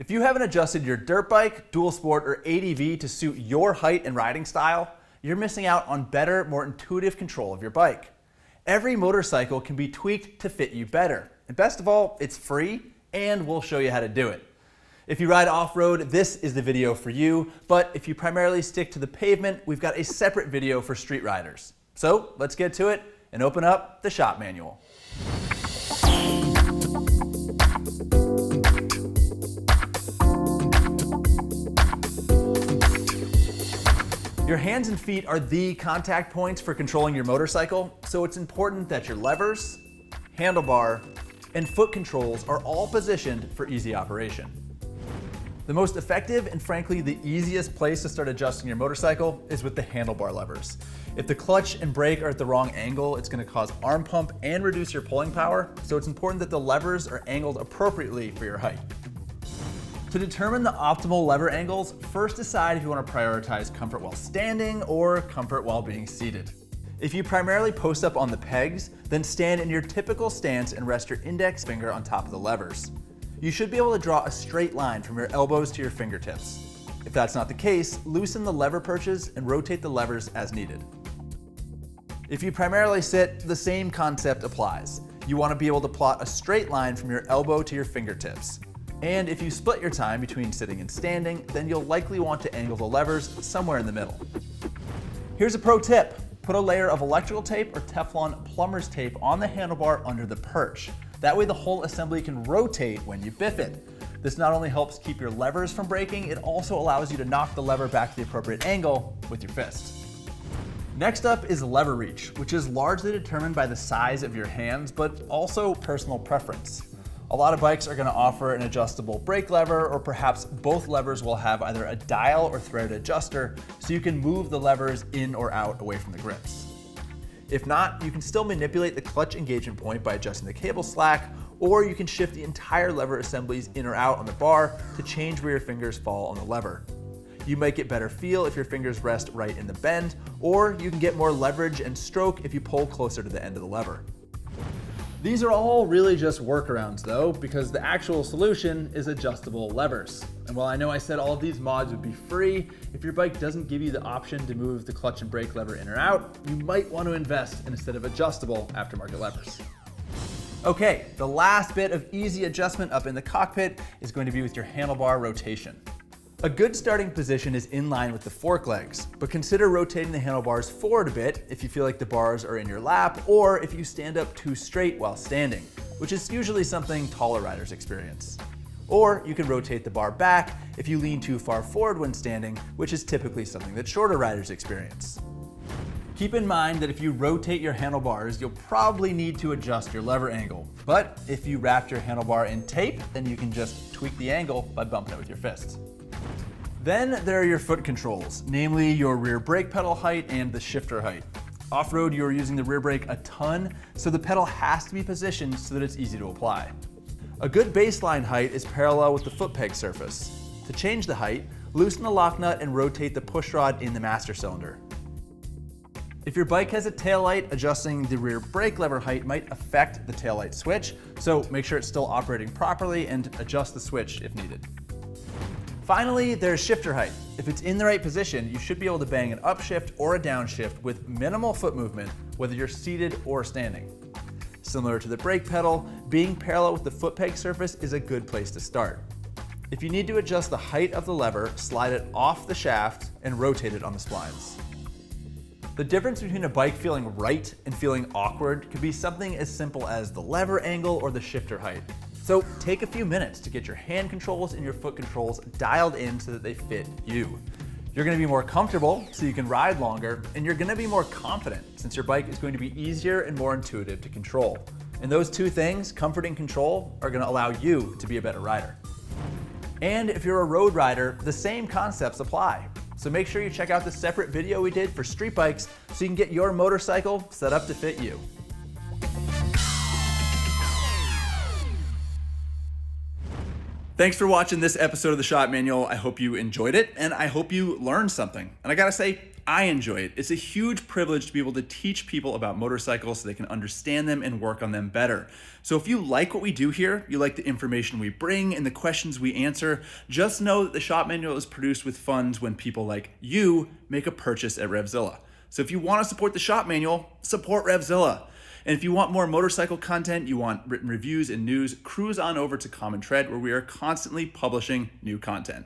If you haven't adjusted your dirt bike, dual sport, or ADV to suit your height and riding style, you're missing out on better, more intuitive control of your bike. Every motorcycle can be tweaked to fit you better. And best of all, it's free, and we'll show you how to do it. If you ride off-road, this is the video for you, but if you primarily stick to the pavement, we've got a separate video for street riders. So let's get to it and open up the shop manual. Your hands and feet are the contact points for controlling your motorcycle, so it's important that your levers, handlebar, and foot controls are all positioned for easy operation. The most effective and frankly the easiest place to start adjusting your motorcycle is with the handlebar levers. If the clutch and brake are at the wrong angle, it's going to cause arm pump and reduce your pulling power, so it's important that the levers are angled appropriately for your height. To determine the optimal lever angles, first decide if you want to prioritize comfort while standing or comfort while being seated. If you primarily post up on the pegs, then stand in your typical stance and rest your index finger on top of the levers. You should be able to draw a straight line from your elbows to your fingertips. If that's not the case, loosen the lever perches and rotate the levers as needed. If you primarily sit, the same concept applies. You want to be able to plot a straight line from your elbow to your fingertips. And if you split your time between sitting and standing, then you'll likely want to angle the levers somewhere in the middle. Here's a pro tip. Put a layer of electrical tape or Teflon plumber's tape on the handlebar under the perch. That way the whole assembly can rotate when you biff it. This not only helps keep your levers from breaking, it also allows you to knock the lever back to the appropriate angle with your fist. Next up is lever reach, which is largely determined by the size of your hands, but also personal preference. A lot of bikes are going to offer an adjustable brake lever, or perhaps both levers will have either a dial or threaded adjuster, so you can move the levers in or out away from the grips. If not, you can still manipulate the clutch engagement point by adjusting the cable slack, or you can shift the entire lever assemblies in or out on the bar to change where your fingers fall on the lever. You might get better feel if your fingers rest right in the bend, or you can get more leverage and stroke if you pull closer to the end of the lever. These are all really just workarounds though, because the actual solution is adjustable levers. And while I know I said all of these mods would be free, if your bike doesn't give you the option to move the clutch and brake lever in or out, you might want to invest in a set of adjustable aftermarket levers. Okay, the last bit of easy adjustment up in the cockpit is going to be with your handlebar rotation. A good starting position is in line with the fork legs, but consider rotating the handlebars forward a bit if you feel like the bars are in your lap, or if you stand up too straight while standing, which is usually something taller riders experience. Or you can rotate the bar back if you lean too far forward when standing, which is typically something that shorter riders experience. Keep in mind that if you rotate your handlebars, you'll probably need to adjust your lever angle. But if you wrap your handlebar in tape, then you can just tweak the angle by bumping it with your fists. Then there are your foot controls, namely your rear brake pedal height and the shifter height. Off-road, you're using the rear brake a ton, so the pedal has to be positioned so that it's easy to apply. A good baseline height is parallel with the foot peg surface. To change the height, loosen the lock nut and rotate the push rod in the master cylinder. If your bike has a taillight, adjusting the rear brake lever height might affect the taillight switch, so make sure it's still operating properly and adjust the switch if needed. Finally, there's shifter height. If it's in the right position, you should be able to bang an upshift or a downshift with minimal foot movement, whether you're seated or standing. Similar to the brake pedal, being parallel with the foot peg surface is a good place to start. If you need to adjust the height of the lever, slide it off the shaft and rotate it on the splines. The difference between a bike feeling right and feeling awkward could be something as simple as the lever angle or the shifter height. So take a few minutes to get your hand controls and your foot controls dialed in so that they fit you. You're going to be more comfortable so you can ride longer, and you're going to be more confident since your bike is going to be easier and more intuitive to control. And those two things, comfort and control, are going to allow you to be a better rider. And if you're a road rider, the same concepts apply. So make sure you check out the separate video we did for street bikes so you can get your motorcycle set up to fit you. Thanks for watching this episode of the Shop Manual. I hope you enjoyed it, and I hope you learned something. And I gotta say, I enjoy it. It's a huge privilege to be able to teach people about motorcycles so they can understand them and work on them better. So if you like what we do here, you like the information we bring and the questions we answer, just know that the shop manual is produced with funds when people like you make a purchase at RevZilla. So if you want to support the shop manual, support RevZilla. And if you want more motorcycle content, you want written reviews and news, cruise on over to Common Tread, where we are constantly publishing new content.